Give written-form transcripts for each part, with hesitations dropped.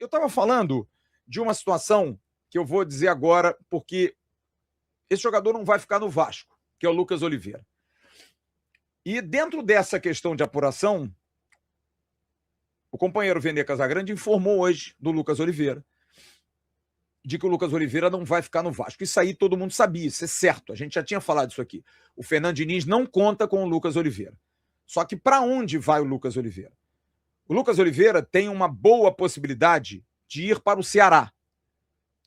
eu estava falando de uma situação que eu vou dizer agora, porque esse jogador não vai ficar no Vasco, que é o Lucas Oliveira. E dentro dessa questão de apuração, o companheiro Vene Casagrande informou hoje do Lucas Oliveira, de que o Lucas Oliveira não vai ficar no Vasco. Isso aí todo mundo sabia, isso é certo. A gente já tinha falado isso aqui. O Fernando Diniz não conta com o Lucas Oliveira. Só que para onde vai o Lucas Oliveira? O Lucas Oliveira tem uma boa possibilidade de ir para o Ceará.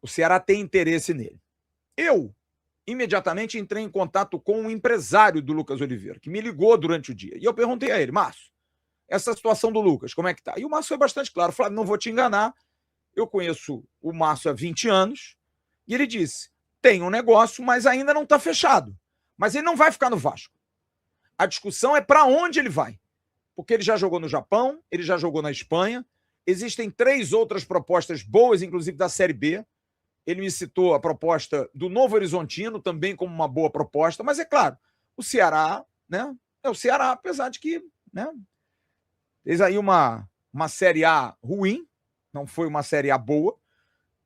O Ceará tem interesse nele. Eu, imediatamente, entrei em contato com um empresário do Lucas Oliveira, que me ligou durante o dia. E eu perguntei a ele, Márcio, essa situação do Lucas, como é que tá? E o Márcio foi bastante claro. Falei, não vou te enganar, eu conheço o Márcio há 20 anos, e ele disse, tem um negócio, mas ainda não está fechado. Mas ele não vai ficar no Vasco. A discussão é para onde ele vai. Porque ele já jogou no Japão, ele já jogou na Espanha, existem 3 outras propostas boas, inclusive da Série B. Ele me citou a proposta do Novo Horizontino, também como uma boa proposta, mas é claro, o Ceará, né? É o Ceará, apesar de que, né? Fez aí uma Série A ruim, não foi uma Série A boa,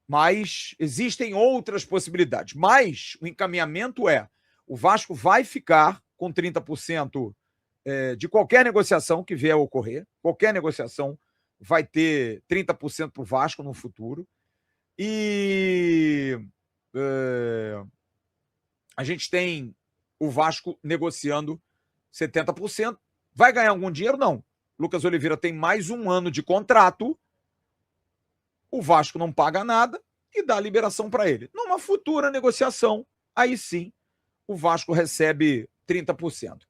mas existem outras possibilidades. Mas o encaminhamento é, o Vasco vai ficar com 30% de qualquer negociação que vier a ocorrer, qualquer negociação vai ter 30% para o Vasco no futuro. E a gente tem o Vasco negociando 70%. Vai ganhar algum dinheiro? Não. Lucas Oliveira tem mais um ano de contrato, o Vasco não paga nada e dá liberação para ele. Numa futura negociação, aí sim, o Vasco recebe 30%.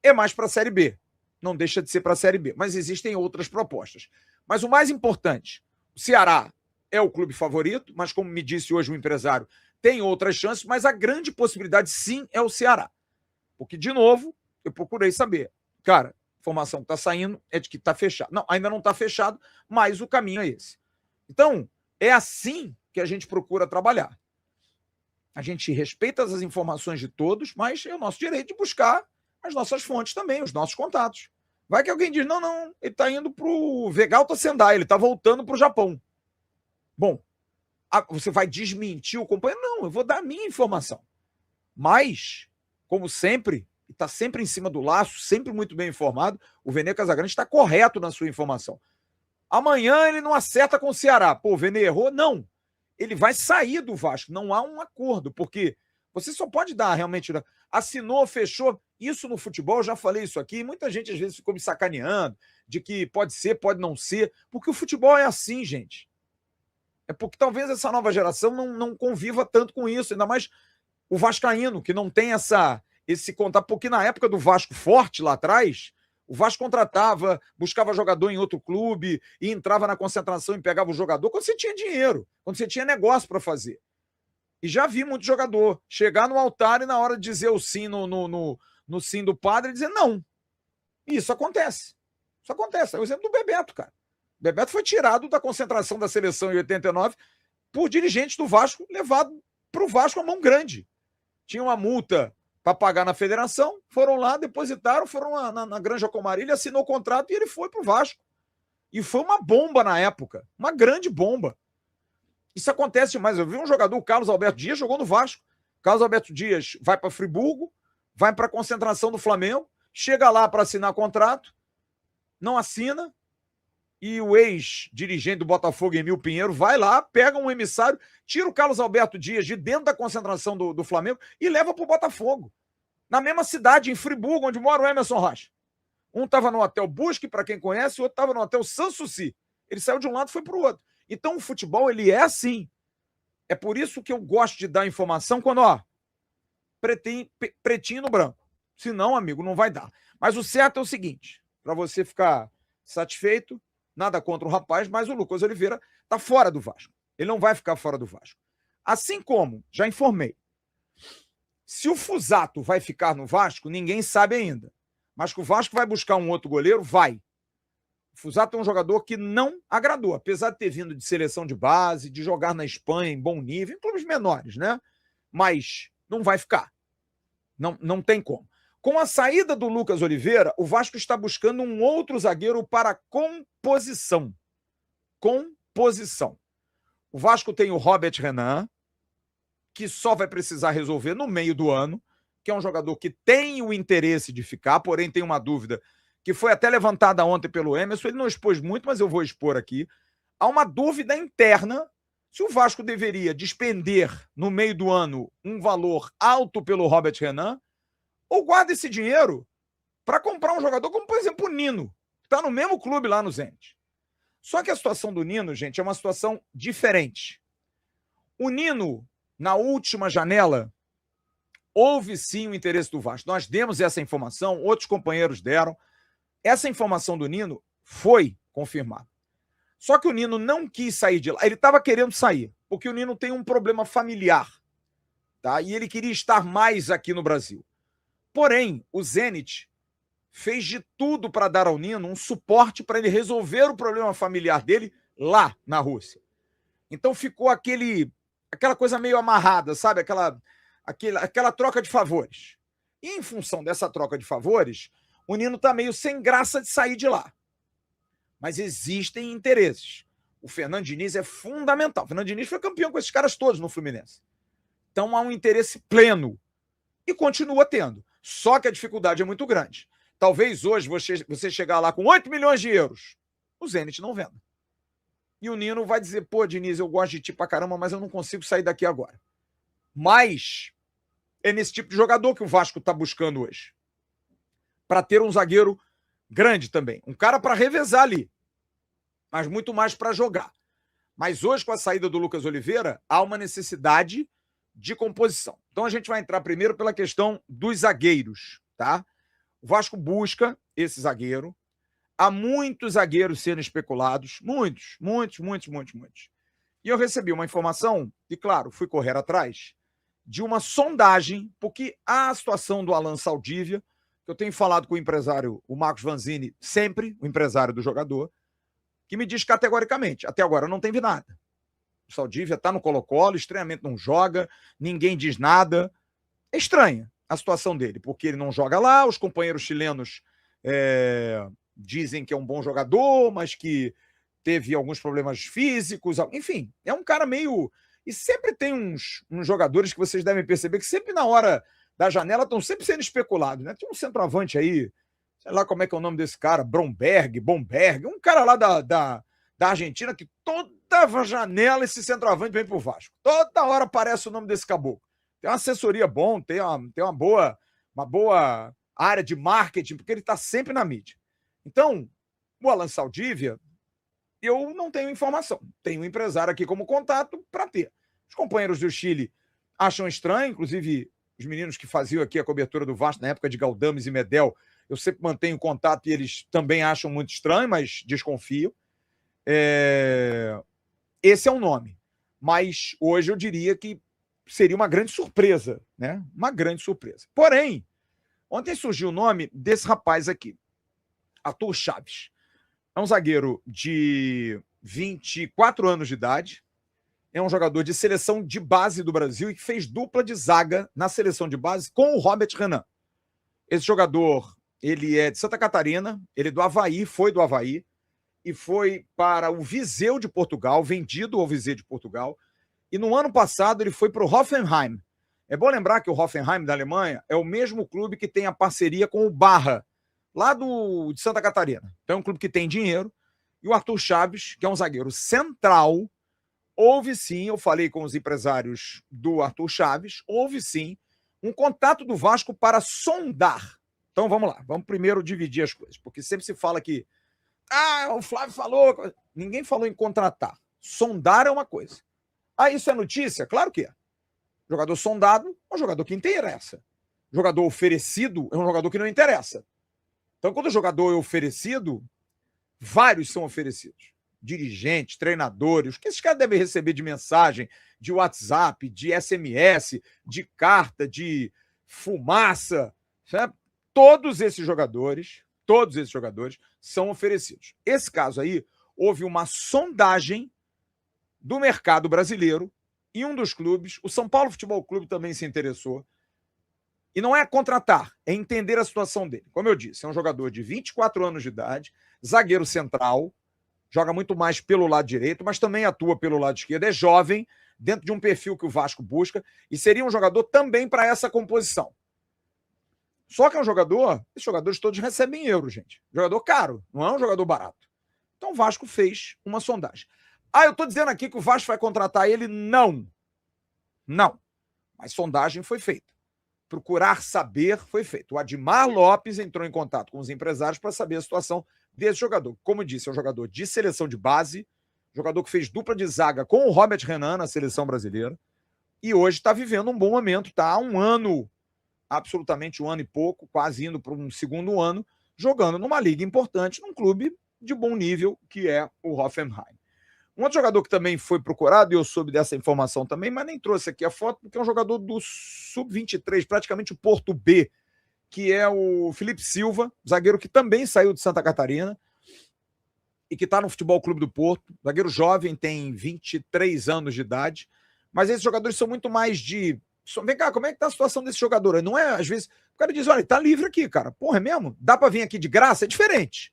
É mais para a Série B. Não deixa de ser para a Série B. Mas existem outras propostas. Mas o mais importante, o Ceará é o clube favorito, mas como me disse hoje o empresário, tem outras chances, mas a grande possibilidade sim é o Ceará. Porque, de novo, eu procurei saber. Cara, a informação que está saindo é de que está fechado. Não, ainda não está fechado, mas o caminho é esse. Então, é assim que a gente procura trabalhar. A gente respeita as informações de todos, mas é o nosso direito de buscar as nossas fontes também, os nossos contatos. Vai que alguém diz, não, ele está indo para o Vegalta Sendai, ele está voltando para o Japão. Bom, você vai desmentir o companheiro? Não, eu vou dar a minha informação. Mas, como sempre, e está sempre em cima do laço, sempre muito bem informado, o Vene Casagrande está correto na sua informação. Amanhã ele não acerta com o Ceará. Pô, o Vene errou? Não. Ele vai sair do Vasco. Não há um acordo, porque você só pode dar realmente... Assinou, fechou. Isso no futebol, eu já falei isso aqui, muita gente às vezes ficou me sacaneando de que pode ser, pode não ser, porque o futebol é assim, gente. É porque talvez essa nova geração não conviva tanto com isso, ainda mais o vascaíno, que não tem esse contato, porque na época do Vasco forte lá atrás, o Vasco contratava, buscava jogador em outro clube e entrava na concentração e pegava o jogador quando você tinha dinheiro, quando você tinha negócio para fazer. E já vi muito jogador chegar no altar e na hora de dizer o sim no sim do padre, dizer não. E isso acontece. Isso acontece. É o exemplo do Bebeto, cara. O Bebeto foi tirado da concentração da seleção em 89 por dirigentes do Vasco, levado para o Vasco a mão grande. Tinha uma multa para pagar na federação, foram lá, depositaram, foram na Granja Comarilha, assinou o contrato e ele foi para o Vasco. E foi uma bomba na época, uma grande bomba. Isso acontece demais. Eu vi um jogador, o Carlos Alberto Dias, jogou no Vasco. Carlos Alberto Dias vai para Friburgo, vai para a concentração do Flamengo, chega lá para assinar contrato, não assina, e o ex-dirigente do Botafogo, Emil Pinheiro, vai lá, pega um emissário, tira o Carlos Alberto Dias de dentro da concentração do Flamengo e leva para o Botafogo. Na mesma cidade, em Friburgo, onde mora o Emerson Rocha. Um estava no Hotel Busque, para quem conhece, o outro estava no Hotel Sanssouci. Ele saiu de um lado e foi para o outro. Então o futebol, ele é assim. É por isso que eu gosto de dar informação quando, pretinho no branco. Senão, amigo, não vai dar. Mas o certo é o seguinte, para você ficar satisfeito, nada contra o rapaz, mas o Lucas Oliveira está fora do Vasco. Ele não vai ficar fora do Vasco. Assim como, já informei, se o Fusato vai ficar no Vasco, ninguém sabe ainda. Mas que o Vasco vai buscar um outro goleiro, vai. O Fusato é um jogador que não agradou, apesar de ter vindo de seleção de base, de jogar na Espanha em bom nível, em clubes menores, né? Mas não vai ficar. Não tem como. Com a saída do Lucas Oliveira, o Vasco está buscando um outro zagueiro para composição. composição. O Vasco tem o Robert Renan, que só vai precisar resolver no meio do ano, que é um jogador que tem o interesse de ficar, porém tem uma dúvida que foi até levantada ontem pelo Emerson, ele não expôs muito, mas eu vou expor aqui. Há uma dúvida interna se o Vasco deveria despender no meio do ano um valor alto pelo Robert Renan ou guarda esse dinheiro para comprar um jogador como, por exemplo, o Nino, que está no mesmo clube lá no Zenit. Só que a situação do Nino, gente, é uma situação diferente. O Nino, na última janela, houve sim o interesse do Vasco. Nós demos essa informação, outros companheiros deram. Essa informação do Nino foi confirmada. Só que o Nino não quis sair de lá. Ele estava querendo sair, porque o Nino tem um problema familiar, tá? E ele queria estar mais aqui no Brasil. Porém, o Zenit fez de tudo para dar ao Nino um suporte para ele resolver o problema familiar dele lá na Rússia. Então ficou aquela coisa meio amarrada, sabe? Aquela troca de favores. E em função dessa troca de favores, o Nino está meio sem graça de sair de lá. Mas existem interesses. O Fernando Diniz é fundamental. O Fernando Diniz foi campeão com esses caras todos no Fluminense. Então há um interesse pleno. E continua tendo. Só que a dificuldade é muito grande. Talvez hoje você chegar lá com 8 milhões de euros, o Zenit não venda. E o Nino vai dizer, pô, Diniz, eu gosto de ti pra caramba, mas eu não consigo sair daqui agora. Mas é nesse tipo de jogador que o Vasco está buscando hoje. Para ter um zagueiro grande também. Um cara para revezar ali. Mas muito mais para jogar. Mas hoje, com a saída do Lucas Oliveira, há uma necessidade de composição. Então a gente vai entrar primeiro pela questão dos zagueiros, tá? O Vasco busca esse zagueiro. Há muitos zagueiros sendo especulados. Muitos. E eu recebi uma informação, e claro, fui correr atrás, de uma sondagem, porque a situação do Alan Saldívia, que eu tenho falado com o empresário, o Marcos Vanzini, sempre, o empresário do jogador, que me diz categoricamente, até agora não teve nada. O Saldívia está no Colo-Colo, estranhamente não joga, ninguém diz nada. É estranha a situação dele, porque ele não joga lá, os companheiros chilenos dizem que é um bom jogador, mas que teve alguns problemas físicos, enfim, é um cara meio... E sempre tem uns jogadores que vocês devem perceber que sempre na hora da janela estão sempre sendo especulados, né? Tem um centroavante aí, sei lá como é que é o nome desse cara, Bomberg, um cara lá da Argentina que toda janela esse centroavante vem pro Vasco. Toda hora aparece o nome desse caboclo. Tem uma assessoria bom, tem uma boa área de marketing, porque ele está sempre na mídia. Então, o Alan Saldívia, eu não tenho informação. Tenho um empresário aqui como contato para ter. Os companheiros do Chile acham estranho, inclusive os meninos que faziam aqui a cobertura do Vasco na época de Galdames e Medel, eu sempre mantenho contato e eles também acham muito estranho, mas desconfio. Esse é um nome. Mas hoje eu diria que seria uma grande surpresa, né? Uma grande surpresa. Porém, ontem surgiu o nome desse rapaz aqui, Arthur Chaves. É um zagueiro de 24 anos de idade, é um jogador de seleção de base do Brasil e que fez dupla de zaga na seleção de base com o Robert Renan. Esse jogador, ele é de Santa Catarina, ele é do Avaí, foi do Avaí, e foi para o Viseu de Portugal, vendido ao Viseu de Portugal, e no ano passado ele foi para o Hoffenheim. É bom lembrar que o Hoffenheim da Alemanha é o mesmo clube que tem a parceria com o Barra, lá de Santa Catarina. Então é um clube que tem dinheiro, e o Arthur Chaves, que é um zagueiro central, houve sim, eu falei com os empresários do Arthur Chaves, houve sim um contato do Vasco para sondar. Então vamos lá, vamos primeiro dividir as coisas, porque sempre se fala que o Flávio falou, ninguém falou em contratar. Sondar é uma coisa. Isso é notícia? Claro que é. Jogador sondado é um jogador que interessa. Jogador oferecido é um jogador que não interessa. Então, quando o jogador é oferecido, vários são oferecidos. Dirigentes, treinadores, o que esses caras devem receber de mensagem, de WhatsApp, de SMS, de carta, de fumaça, sabe? Todos esses jogadores são oferecidos. Esse caso aí, houve uma sondagem do mercado brasileiro e um dos clubes, o São Paulo Futebol Clube também se interessou. E não é contratar, é entender a situação dele. Como eu disse, é um jogador de 24 anos de idade, zagueiro central, joga muito mais pelo lado direito, mas também atua pelo lado esquerdo, é jovem, dentro de um perfil que o Vasco busca, e seria um jogador também para essa composição. Só que é um jogador, esses jogadores todos recebem euros, gente. Jogador caro, não é um jogador barato. Então o Vasco fez uma sondagem. Eu tô dizendo aqui que o Vasco vai contratar ele? Não. Não. Mas sondagem foi feita. Procurar saber foi feito. O Admar Lopes entrou em contato com os empresários para saber a situação desse jogador. Como eu disse, é um jogador de seleção de base, jogador que fez dupla de zaga com o Robert Renan na seleção brasileira, e hoje está vivendo um bom momento, está há um ano, absolutamente um ano e pouco, quase indo para um segundo ano, jogando numa liga importante, num clube de bom nível, que é o Hoffenheim. Um outro jogador que também foi procurado, e eu soube dessa informação também, mas nem trouxe aqui a foto, porque é um jogador do Sub-23, praticamente o Porto B, que é o Felipe Silva, zagueiro que também saiu de Santa Catarina e que está no Futebol Clube do Porto. Zagueiro jovem, tem 23 anos de idade, mas esses jogadores são muito mais de... Vem cá, como é que tá a situação desse jogador? Não é, às vezes, o cara diz, olha, ele tá livre aqui, cara. Porra, é mesmo? Dá para vir aqui de graça? É diferente.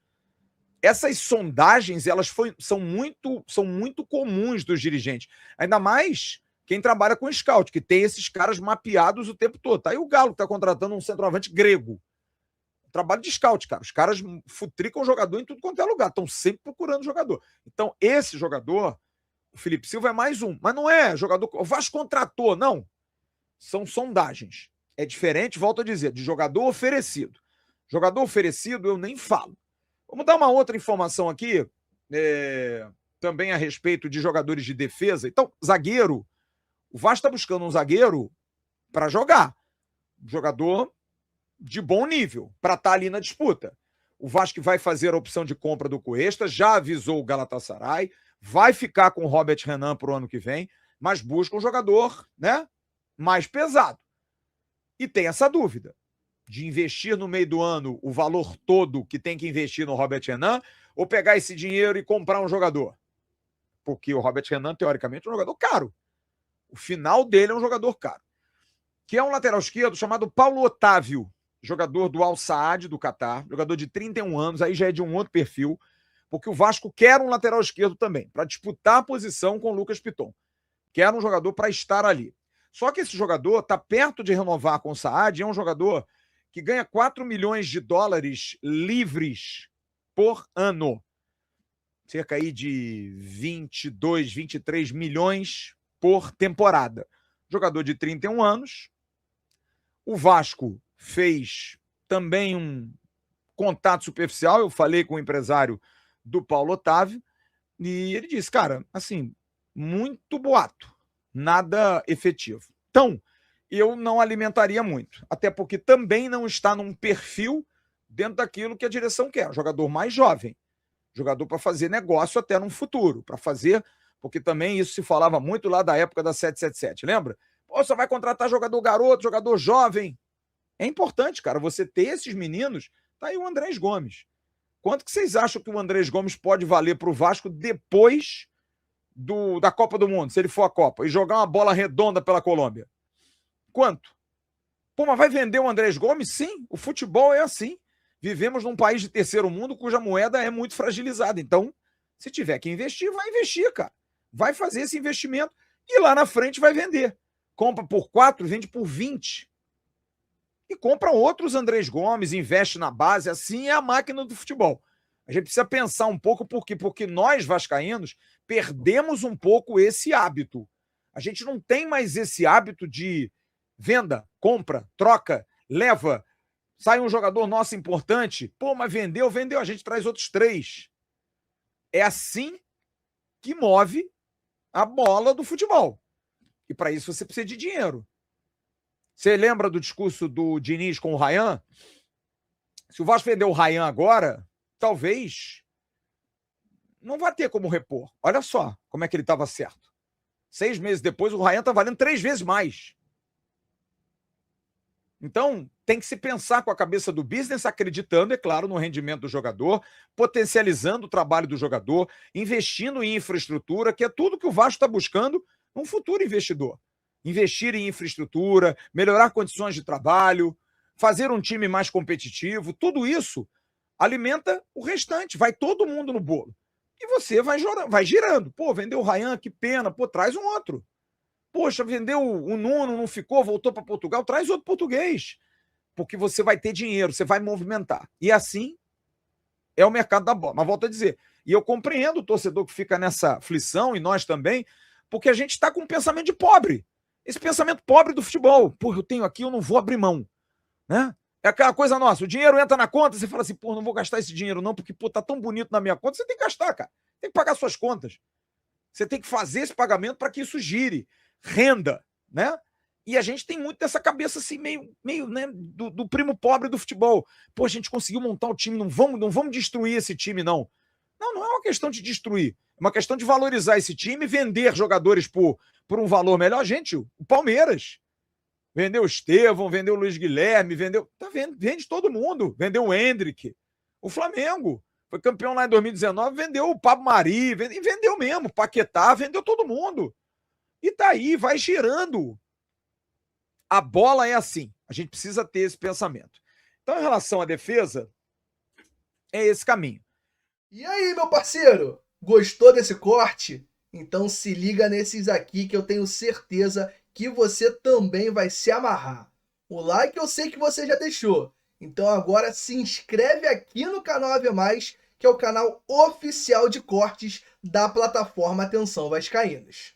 Essas sondagens, elas são muito comuns dos dirigentes. Ainda mais quem trabalha com scout, que tem esses caras mapeados o tempo todo. Tá aí o Galo que está contratando um centroavante grego. Trabalho de scout, cara. Os caras futricam jogador em tudo quanto é lugar. Estão sempre procurando jogador. Então, esse jogador, o Felipe Silva, é mais um. Mas não é jogador... O Vasco contratou, não. São sondagens. É diferente, volto a dizer, de jogador oferecido. Jogador oferecido, eu nem falo. Vamos dar uma outra informação aqui, também a respeito de jogadores de defesa. Então, zagueiro. O Vasco está buscando um zagueiro para jogar. Jogador de bom nível, para estar ali na disputa. O Vasco vai fazer a opção de compra do Cuesta, já avisou o Galatasaray, vai ficar com o Robert Renan para o ano que vem, mas busca um jogador, né, mais pesado. E tem essa dúvida de investir no meio do ano o valor todo que tem que investir no Robert Renan ou pegar esse dinheiro e comprar um jogador. Porque o Robert Renan, teoricamente, é um jogador caro. O final dele é um jogador caro. Que é um lateral esquerdo chamado Paulo Otávio, jogador do Al Saad do Catar, jogador de 31 anos, aí já é de um outro perfil, porque o Vasco quer um lateral esquerdo também, para disputar a posição com o Lucas Piton. Quer um jogador para estar ali. Só que esse jogador está perto de renovar com o Saad, é um jogador que ganha 4 milhões de dólares livres por ano. Cerca aí de 22, 23 milhões por temporada. Jogador de 31 anos. O Vasco fez também um contato superficial. Eu falei com o empresário do Paulo Otávio e ele disse, cara, assim, muito boato, nada efetivo. Então, eu não alimentaria muito, até porque também não está num perfil dentro daquilo que a direção quer. Um jogador mais jovem, jogador para fazer negócio até no futuro, para fazer, porque também isso se falava muito lá da época da 777, lembra? Pô, só vai contratar jogador garoto, jogador jovem. É importante, cara, você ter esses meninos. Tá aí o Andrés Gomes. Quanto que vocês acham que o Andrés Gomes pode valer para o Vasco depois da Copa do Mundo, se ele for a Copa, e jogar uma bola redonda pela Colômbia? Quanto? Pô, mas vai vender o Andrés Gomes? Sim, o futebol é assim. Vivemos num país de terceiro mundo cuja moeda é muito fragilizada. Então, se tiver que investir, vai investir, cara. Vai fazer esse investimento e lá na frente vai vender. Compra por 4, vende por 20. E compra outros Andrés Gomes, investe na base. Assim é a máquina do futebol. A gente precisa pensar um pouco por quê? Porque nós, vascaínos, perdemos um pouco esse hábito. A gente não tem mais esse hábito de venda, compra, troca, leva, sai um jogador nosso importante, pô, mas vendeu, a gente traz outros 3. É assim que move a bola do futebol. E para isso você precisa de dinheiro. Você lembra do discurso do Diniz com o Ryan? Se o Vasco vender o Ryan agora, talvez não vai ter como repor. Olha só como é que ele estava certo. 6 meses depois, o Ryan está valendo 3 vezes mais. Então, tem que se pensar com a cabeça do business, acreditando, é claro, no rendimento do jogador, potencializando o trabalho do jogador, investindo em infraestrutura, que é tudo que o Vasco está buscando num futuro investidor. Investir em infraestrutura, melhorar condições de trabalho, fazer um time mais competitivo, tudo isso alimenta o restante, vai todo mundo no bolo. e você vai girando. Pô, vendeu o Ryan, que pena. Pô, traz um outro. Poxa, vendeu o Nuno, não ficou, voltou para Portugal, traz outro português. Porque você vai ter dinheiro, você vai movimentar. E assim é o mercado da bola. Mas volto a dizer, e eu compreendo o torcedor que fica nessa aflição, e nós também, porque a gente está com um pensamento de pobre. Esse pensamento pobre do futebol. Pô, eu tenho aqui, eu não vou abrir mão. Né? É aquela coisa nossa, o dinheiro entra na conta, você fala assim, pô, não vou gastar esse dinheiro não, porque, pô, tá tão bonito na minha conta, você tem que gastar, cara. Tem que pagar suas contas. Você tem que fazer esse pagamento para que isso gire, renda, né? E a gente tem muito dessa cabeça assim, meio né, do primo pobre do futebol. Pô, a gente conseguiu montar o time, não vamos destruir esse time, não. Não é uma questão de destruir, é uma questão de valorizar esse time e vender jogadores por um valor melhor. Gente, o Palmeiras vendeu o Estevão, vendeu o Luiz Guilherme, vende todo mundo, vendeu o Hendrick. O Flamengo foi campeão lá em 2019, vendeu o Pablo Mari, e vendeu mesmo, Paquetá, vendeu todo mundo. E tá aí, vai girando. A bola é assim, a gente precisa ter esse pensamento. Então, em relação à defesa, é esse caminho. E aí, meu parceiro? Gostou desse corte? Então se liga nesses aqui que eu tenho certeza que você também vai se amarrar. O like eu sei que você já deixou. Então agora se inscreve aqui no canal AV+, que é o canal oficial de cortes da plataforma Atenção Vascaínos.